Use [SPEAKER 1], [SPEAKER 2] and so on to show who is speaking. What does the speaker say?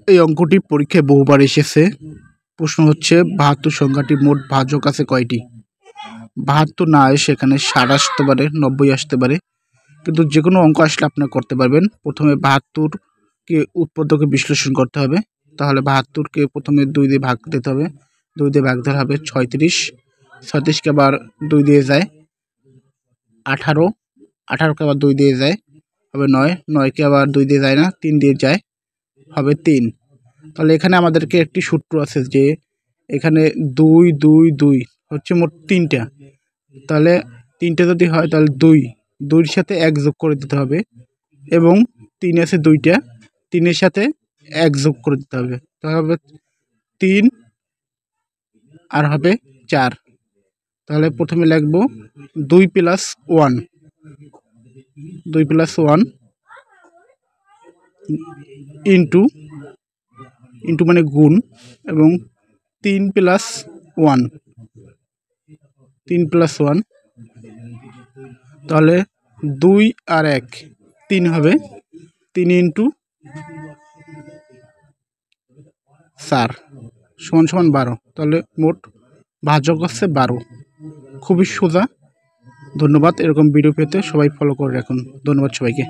[SPEAKER 1] এই অঙ্কটি পরীক্ষায় বহুবার এসেছে। প্রশ্ন হচ্ছে ৭২ সংখ্যাটি মোট ভাজক আছে কয়টি? ৭২ না এসে এখানে ৬০ আসতে পারে, ৯০ আসতে পারে, কিন্তু যে কোনো অঙ্ক আসলে আপনারা করতে পারবেন। প্রথমে ৭২কে উৎপাদকে বিশ্লেষণ করতে হবে। তাহলে ৭২কে প্রথমে ২ দিয়ে ভাগ দিতে হবে, ২ দিয়ে ভাগ দিলে হবে ৩৬, ৩৬কে আবার ২ দিয়ে যায় ১৮, ১৮কে আবার ২ দিয়ে যায় হবে ৯, ৯কে আবার 2 দিয়ে যায় না, 3 দিয়ে যায় হবে 3। তাহলে এখানে আমাদেরকে একটি সূত্র আছে যে এখানে 2 2 2 হচ্ছে মোট 3টা। তাহলে 3টা যদি হয় তাহলে 2-2-র সাথে 1 যোগ করে দিতে হবে, এবং 3 আছে 2টা, 3-এর সাথে 1 যোগ করে দিতে হবে। তাহলে হবে 3 আর হবে 4। তাহলে প্রথমে লিখব 2 + 1, 2 + 1 ইন্টু মানে গুণ, এবং 3 + 1, 3 + 1, তাহলে 2 আর 1 3 হবে, 3 × 4 = 12। তাহলে মোট ভাজক হচ্ছে 12। খুবই সোজা। ধন্যবাদ। এরকম ভিডিও পেতে সবাই ফলো করে রাখুন। ধন্যবাদ সবাইকে।